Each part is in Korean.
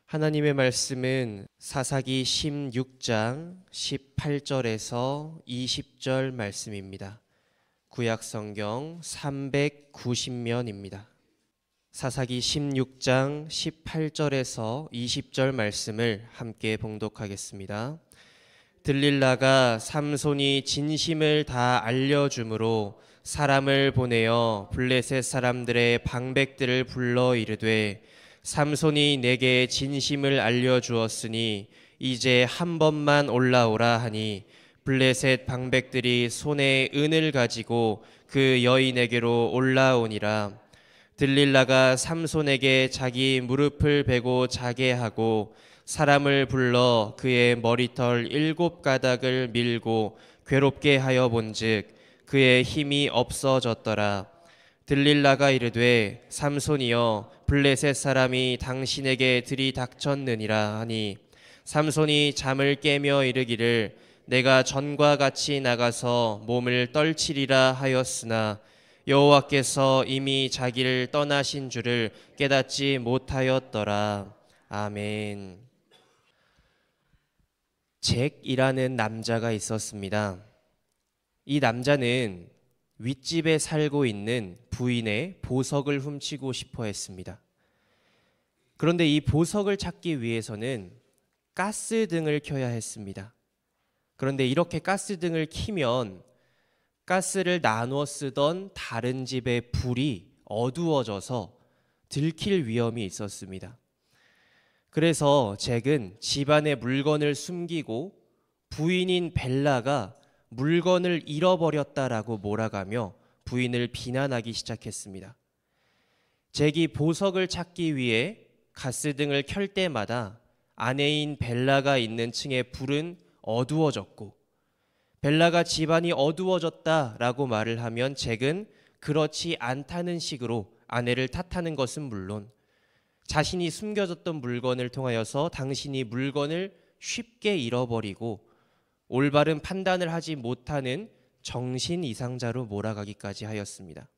하나님의 말씀은 사사기 16장 18절에서 20절 말씀입니다. 구약 성경 390면입니다. 사사기 16장 18절에서 20절 말씀을 함께 봉독하겠습니다. 들릴라가 삼손이 진심을 다 알려주므로 사람을 보내어 블레셋 사람들의 방백들을 불러 이르되 삼손이 내게 진심을 알려주었으니 이제 한 번만 올라오라 하니 블레셋 방백들이 손에 은을 가지고 그 여인에게로 올라오니라. 들릴라가 삼손에게 자기 무릎을 베고 자게 하고 사람을 불러 그의 머리털 7가닥을 밀고 괴롭게 하여 본즉 그의 힘이 없어졌더라. 들릴라가 이르되 삼손이여 블레셋 사람이 당신에게 들이닥쳤느니라 하니 삼손이 잠을 깨며 이르기를 내가 전과 같이 나가서 몸을 떨치리라 하였으나 여호와께서 이미 자기를 떠나신 줄을 깨닫지 못하였더라. 아멘. 잭이라는 남자가 있었습니다. 이 남자는 윗집에 살고 있는 부인의 보석을 훔치고 싶어 했습니다. 그런데 이 보석을 찾기 위해서는 가스등을 켜야 했습니다. 그런데 이렇게 가스등을 켜면 가스를 나누어 쓰던 다른 집의 불이 어두워져서 들킬 위험이 있었습니다. 그래서 잭은 집안의 물건을 숨기고 부인인 벨라가 물건을 잃어버렸다라고 몰아가며 부인을 비난하기 시작했습니다. 잭이 보석을 찾기 위해 가스등을 켤 때마다 아내인 벨라가 있는 층의 불은 어두워졌고 벨라가 집안이 어두워졌다라고 말을 하면 잭은 그렇지 않다는 식으로 아내를 탓하는 것은 물론 자신이 숨겨졌던 물건을 통하여서 당신이 물건을 쉽게 잃어버리고 올바른 판단을 하지 못하는 정신 이상자로 몰아가기까지 하였습니다.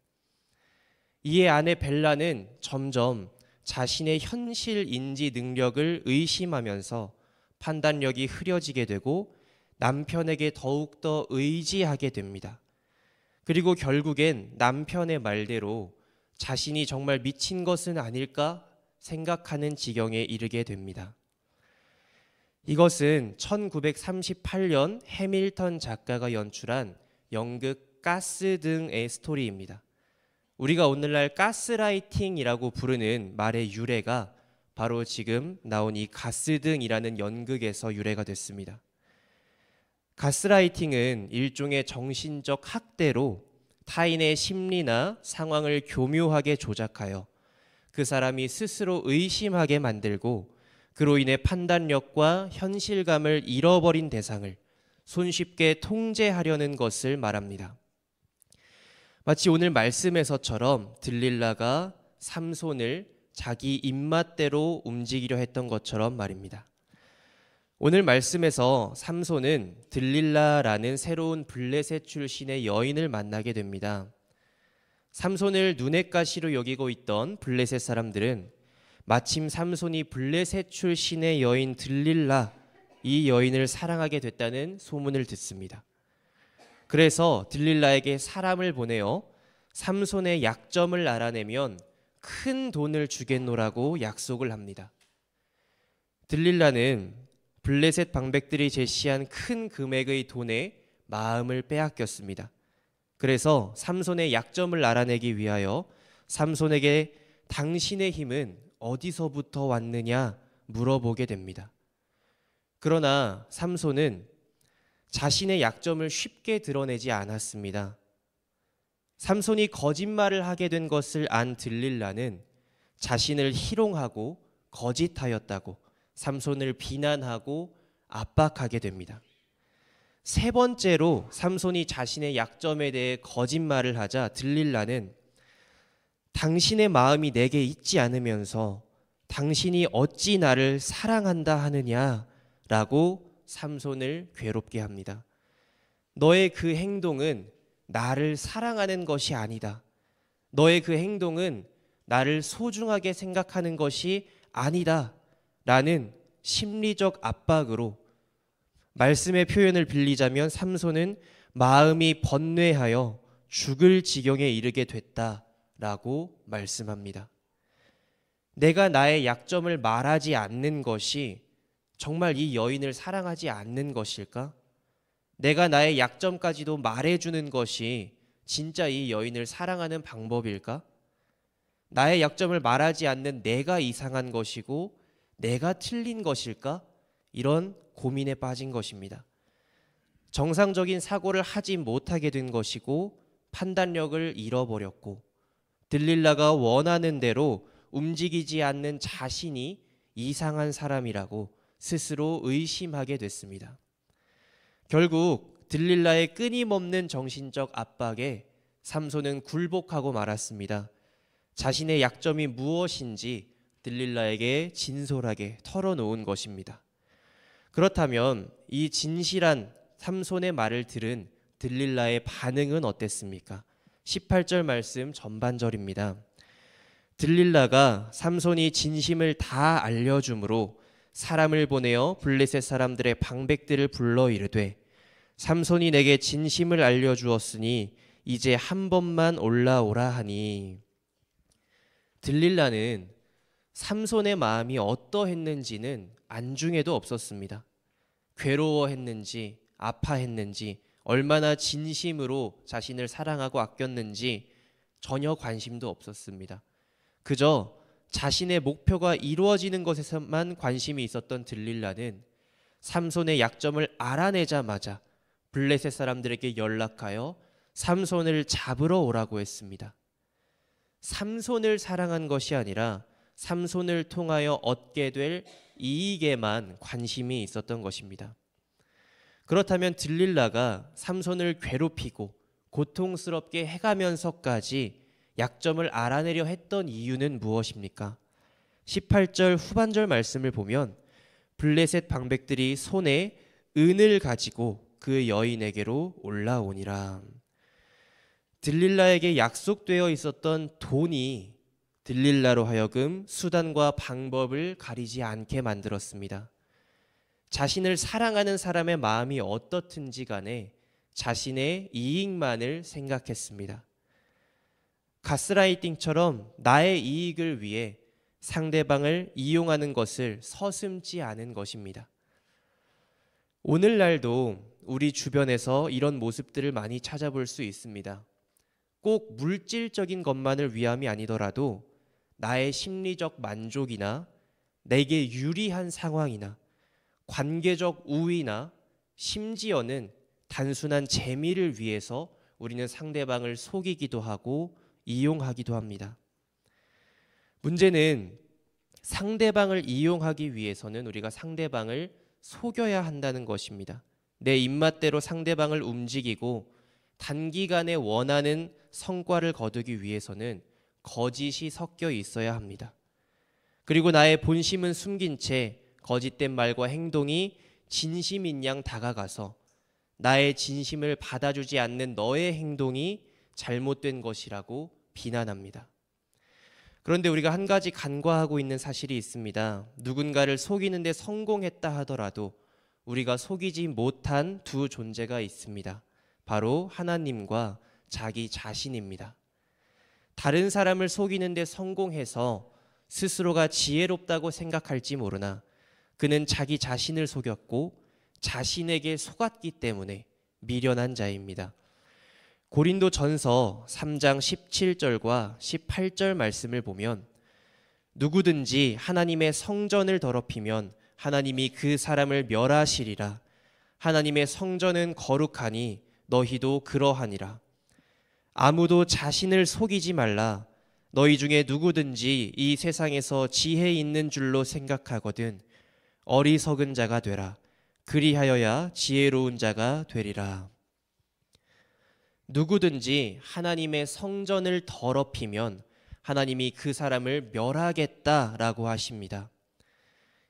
이에 아내 벨라는 점점 자신의 현실 인지 능력을 의심하면서 판단력이 흐려지게 되고 남편에게 더욱더 의지하게 됩니다. 그리고 결국엔 남편의 말대로 자신이 정말 미친 것은 아닐까 생각하는 지경에 이르게 됩니다. 이것은 1938년 해밀턴 작가가 연출한 연극 가스등의 스토리입니다. 우리가 오늘날 가스라이팅이라고 부르는 말의 유래가 바로 지금 나온 이 가스등이라는 연극에서 유래가 됐습니다. 가스라이팅은 일종의 정신적 학대로 타인의 심리나 상황을 교묘하게 조작하여 그 사람이 스스로 의심하게 만들고 그로 인해 판단력과 현실감을 잃어버린 대상을 손쉽게 통제하려는 것을 말합니다. 마치 오늘 말씀에서처럼 들릴라가 삼손을 자기 입맛대로 움직이려 했던 것처럼 말입니다. 오늘 말씀에서 삼손은 들릴라라는 새로운 블레셋 출신의 여인을 만나게 됩니다. 삼손을 눈엣 가시로 여기고 있던 블레셋 사람들은 마침 삼손이 블레셋 출신의 여인 들릴라, 이 여인을 사랑하게 됐다는 소문을 듣습니다. 그래서 들릴라에게 사람을 보내어 삼손의 약점을 알아내면 큰 돈을 주겠노라고 약속을 합니다. 들릴라는 블레셋 방백들이 제시한 큰 금액의 돈에 마음을 빼앗겼습니다. 그래서 삼손의 약점을 알아내기 위하여 삼손에게 당신의 힘은 어디서부터 왔느냐 물어보게 됩니다. 그러나 삼손은 자신의 약점을 쉽게 드러내지 않았습니다. 삼손이 거짓말을 하게 된 것을 안 들릴라는 자신을 희롱하고 거짓하였다고 삼손을 비난하고 압박하게 됩니다. 세 번째로 삼손이 자신의 약점에 대해 거짓말을 하자 들릴라는 당신의 마음이 내게 있지 않으면서 당신이 어찌 나를 사랑한다 하느냐라고 삼손을 괴롭게 합니다. 너의 그 행동은 나를 사랑하는 것이 아니다. 너의 그 행동은 나를 소중하게 생각하는 것이 아니다 라는 심리적 압박으로 말씀의 표현을 빌리자면 삼손은 마음이 번뇌하여 죽을 지경에 이르게 됐다라고 말씀합니다. 내가 나의 약점을 말하지 않는 것이 정말 이 여인을 사랑하지 않는 것일까? 내가 나의 약점까지도 말해주는 것이 진짜 이 여인을 사랑하는 방법일까? 나의 약점을 말하지 않는 내가 이상한 것이고 내가 틀린 것일까? 이런 고민에 빠진 것입니다. 정상적인 사고를 하지 못하게 된 것이고 판단력을 잃어버렸고 들릴라가 원하는 대로 움직이지 않는 자신이 이상한 사람이라고 스스로 의심하게 됐습니다. 결국 들릴라의 끊임없는 정신적 압박에 삼손은 굴복하고 말았습니다. 자신의 약점이 무엇인지 들릴라에게 진솔하게 털어놓은 것입니다. 그렇다면 이 진실한 삼손의 말을 들은 들릴라의 반응은 어땠습니까? 18절 말씀 전반절입니다. 들릴라가 삼손이 진심을 다 알려주므로 사람을 보내어 블레셋 사람들의 방백들을 불러 이르되 삼손이 내게 진심을 알려주었으니 이제 한 번만 올라오라 하니. 들릴라는 삼손의 마음이 어떠했는지는 안중에도 없었습니다. 괴로워했는지 아파했는지 얼마나 진심으로 자신을 사랑하고 아꼈는지 전혀 관심도 없었습니다. 그저 자신의 목표가 이루어지는 것에서만 관심이 있었던 들릴라는 삼손의 약점을 알아내자마자 블레셋 사람들에게 연락하여 삼손을 잡으러 오라고 했습니다. 삼손을 사랑한 것이 아니라 삼손을 통하여 얻게 될 이익에만 관심이 있었던 것입니다. 그렇다면 들릴라가 삼손을 괴롭히고 고통스럽게 해가면서까지 약점을 알아내려 했던 이유는 무엇입니까? 18절 후반절 말씀을 보면 블레셋 방백들이 손에 은을 가지고 그 여인에게로 올라오니라. 들릴라에게 약속되어 있었던 돈이 들릴라로 하여금 수단과 방법을 가리지 않게 만들었습니다. 자신을 사랑하는 사람의 마음이 어떻든지 간에 자신의 이익만을 생각했습니다. 가스라이팅처럼 나의 이익을 위해 상대방을 이용하는 것을 서슴지 않은 것입니다. 오늘날도 우리 주변에서 이런 모습들을 많이 찾아볼 수 있습니다. 꼭 물질적인 것만을 위함이 아니더라도 나의 심리적 만족이나 내게 유리한 상황이나 관계적 우위나 심지어는 단순한 재미를 위해서 우리는 상대방을 속이기도 하고 이용하기도 합니다. 문제는 상대방을 이용하기 위해서는 우리가 상대방을 속여야 한다는 것입니다. 내 입맛대로 상대방을 움직이고 단기간에 원하는 성과를 거두기 위해서는 거짓이 섞여 있어야 합니다. 그리고 나의 본심은 숨긴 채 거짓된 말과 행동이 진심인 양 다가가서 나의 진심을 받아주지 않는 너의 행동이 잘못된 것이라고 비난합니다. 그런데 우리가 한 가지 간과하고 있는 사실이 있습니다. 누군가를 속이는 데 성공했다 하더라도 우리가 속이지 못한 두 존재가 있습니다. 바로 하나님과 자기 자신입니다. 다른 사람을 속이는 데 성공해서 스스로가 지혜롭다고 생각할지 모르나 그는 자기 자신을 속였고 자신에게 속았기 때문에 미련한 자입니다. 고린도전서 3장 17절과 18절 말씀을 보면 누구든지 하나님의 성전을 더럽히면 하나님이 그 사람을 멸하시리라. 하나님의 성전은 거룩하니 너희도 그러하니라. 아무도 자신을 속이지 말라. 너희 중에 누구든지 이 세상에서 지혜 있는 줄로 생각하거든 어리석은 자가 되라. 그리하여야 지혜로운 자가 되리라. 누구든지 하나님의 성전을 더럽히면 하나님이 그 사람을 멸하겠다라고 하십니다.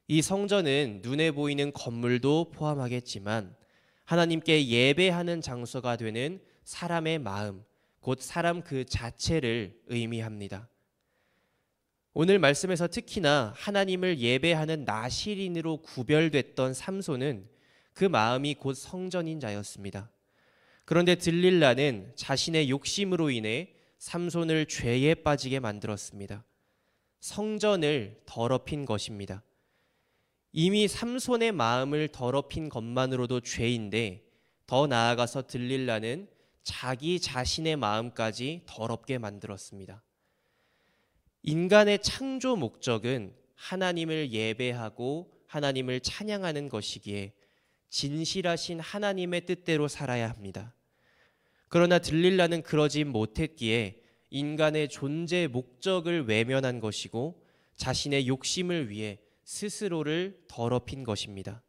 이 성전은 눈에 보이는 건물도 포함하겠지만 하나님께 예배하는 장소가 되는 사람의 마음, 곧 사람 그 자체를 의미합니다. 오늘 말씀에서 특히나 하나님을 예배하는 나실인으로 구별됐던 삼손은 그 마음이 곧 성전인 자였습니다. 그런데 들릴라는 자신의 욕심으로 인해 삼손을 죄에 빠지게 만들었습니다. 성전을 더럽힌 것입니다. 이미 삼손의 마음을 더럽힌 것만으로도 죄인데 더 나아가서 들릴라는 자기 자신의 마음까지 더럽게 만들었습니다. 인간의 창조 목적은 하나님을 예배하고 하나님을 찬양하는 것이기에 진실하신 하나님의 뜻대로 살아야 합니다. 그러나 들릴라는 그러지 못했기에 인간의 존재 목적을 외면한 것이고 자신의 욕심을 위해 스스로를 더럽힌 것입니다.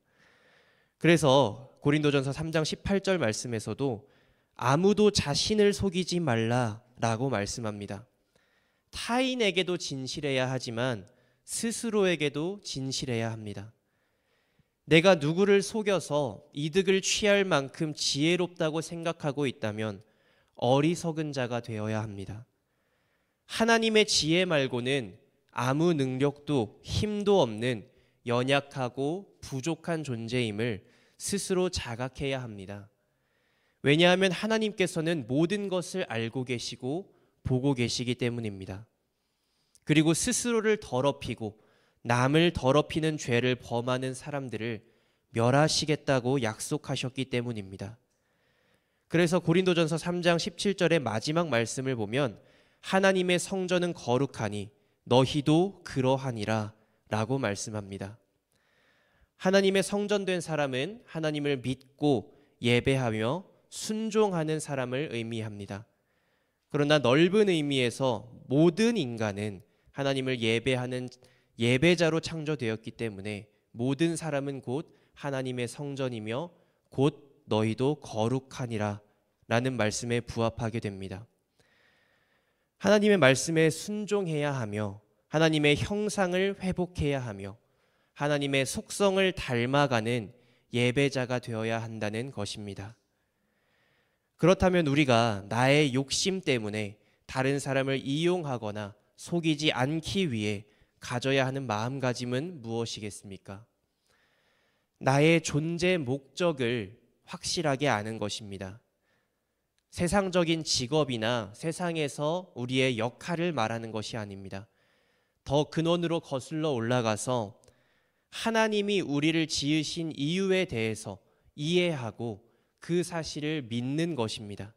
그래서 고린도전서 3장 18절 말씀에서도 아무도 자신을 속이지 말라라고 말씀합니다. 타인에게도 진실해야 하지만 스스로에게도 진실해야 합니다. 내가 누구를 속여서 이득을 취할 만큼 지혜롭다고 생각하고 있다면 어리석은 자가 되어야 합니다. 하나님의 지혜 말고는 아무 능력도 힘도 없는 연약하고 부족한 존재임을 스스로 자각해야 합니다. 왜냐하면 하나님께서는 모든 것을 알고 계시고 보고 계시기 때문입니다. 그리고 스스로를 더럽히고 남을 더럽히는 죄를 범하는 사람들을 멸하시겠다고 약속하셨기 때문입니다. 그래서 고린도전서 3장 17절의 마지막 말씀을 보면 하나님의 성전은 거룩하니 너희도 그러하니라 라고 말씀합니다. 하나님의 성전된 사람은 하나님을 믿고 예배하며 순종하는 사람을 의미합니다. 그러나 넓은 의미에서 모든 인간은 하나님을 예배하는 예배자로 창조되었기 때문에 모든 사람은 곧 하나님의 성전이며 곧 너희도 거룩하니라 라는 말씀에 부합하게 됩니다. 하나님의 말씀에 순종해야 하며 하나님의 형상을 회복해야 하며 하나님의 속성을 닮아가는 예배자가 되어야 한다는 것입니다. 그렇다면 우리가 나의 욕심 때문에 다른 사람을 이용하거나 속이지 않기 위해 가져야 하는 마음가짐은 무엇이겠습니까? 나의 존재 목적을 확실하게 아는 것입니다. 세상적인 직업이나 세상에서 우리의 역할을 말하는 것이 아닙니다. 더 근원으로 거슬러 올라가서 하나님이 우리를 지으신 이유에 대해서 이해하고 그 사실을 믿는 것입니다.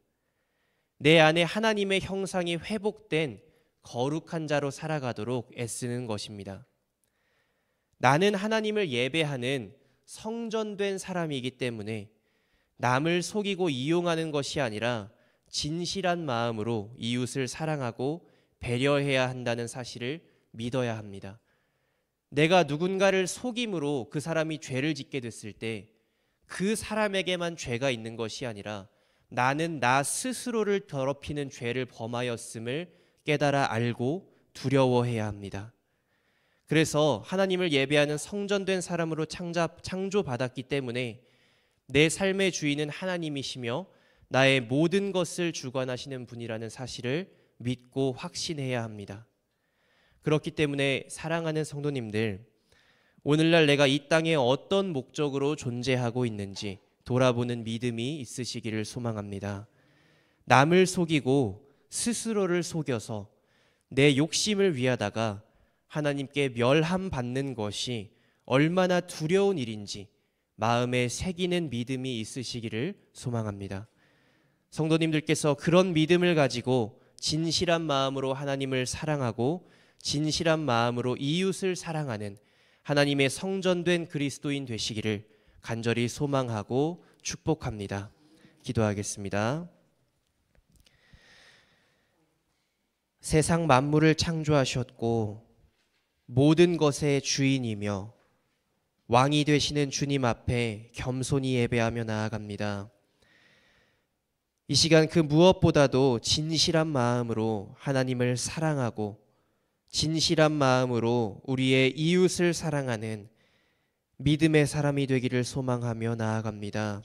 내 안에 하나님의 형상이 회복된 거룩한 자로 살아가도록 애쓰는 것입니다. 나는 하나님을 예배하는 성전된 사람이기 때문에 남을 속이고 이용하는 것이 아니라 진실한 마음으로 이웃을 사랑하고 배려해야 한다는 사실을 믿어야 합니다. 내가 누군가를 속임으로 그 사람이 죄를 짓게 됐을 때 그 사람에게만 죄가 있는 것이 아니라 나는 나 스스로를 더럽히는 죄를 범하였음을 깨달아 알고 두려워해야 합니다. 그래서 하나님을 예배하는 성전된 사람으로 창조받았기 때문에 내 삶의 주인은 하나님이시며 나의 모든 것을 주관하시는 분이라는 사실을 믿고 확신해야 합니다. 그렇기 때문에 사랑하는 성도님들, 오늘날 내가 이 땅에 어떤 목적으로 존재하고 있는지 돌아보는 믿음이 있으시기를 소망합니다. 남을 속이고 스스로를 속여서 내 욕심을 위하다가 하나님께 멸함받는 것이 얼마나 두려운 일인지 마음에 새기는 믿음이 있으시기를 소망합니다. 성도님들께서 그런 믿음을 가지고 진실한 마음으로 하나님을 사랑하고 진실한 마음으로 이웃을 사랑하는 하나님의 성전된 그리스도인 되시기를 간절히 소망하고 축복합니다. 기도하겠습니다. 세상 만물을 창조하셨고 모든 것의 주인이며 왕이 되시는 주님 앞에 겸손히 예배하며 나아갑니다. 이 시간 그 무엇보다도 진실한 마음으로 하나님을 사랑하고 진실한 마음으로 우리의 이웃을 사랑하는 믿음의 사람이 되기를 소망하며 나아갑니다.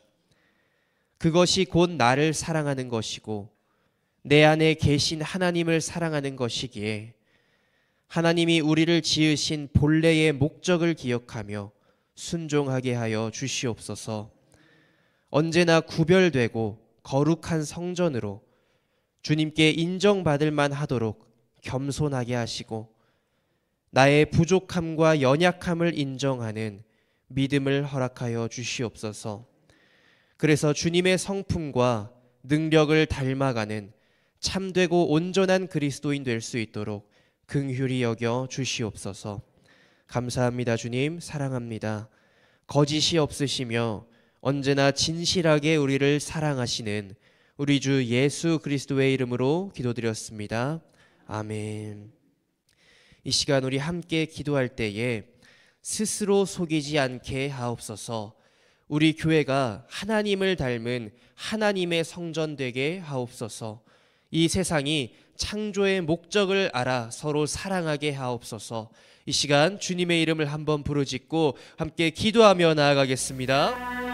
그것이 곧 나를 사랑하는 것이고 내 안에 계신 하나님을 사랑하는 것이기에 하나님이 우리를 지으신 본래의 목적을 기억하며 순종하게 하여 주시옵소서. 언제나 구별되고 거룩한 성전으로 주님께 인정받을 만하도록 겸손하게 하시고 나의 부족함과 연약함을 인정하는 믿음을 허락하여 주시옵소서. 그래서 주님의 성품과 능력을 닮아가는 참되고 온전한 그리스도인 될 수 있도록 긍휼히 여겨 주시옵소서. 감사합니다. 주님, 사랑합니다. 거짓이 없으시며 언제나 진실하게 우리를 사랑하시는 우리 주 예수 그리스도의 이름으로 기도드렸습니다. 아멘. 이 시간 우리 함께 기도할 때에 스스로 속이지 않게 하옵소서. 우리 교회가 하나님을 닮은 하나님의 성전 되게 하옵소서. 이 세상이 창조의 목적을 알아 서로 사랑하게 하옵소서. 이 시간 주님의 이름을 한번 부르짖고 함께 기도하며 나아가겠습니다.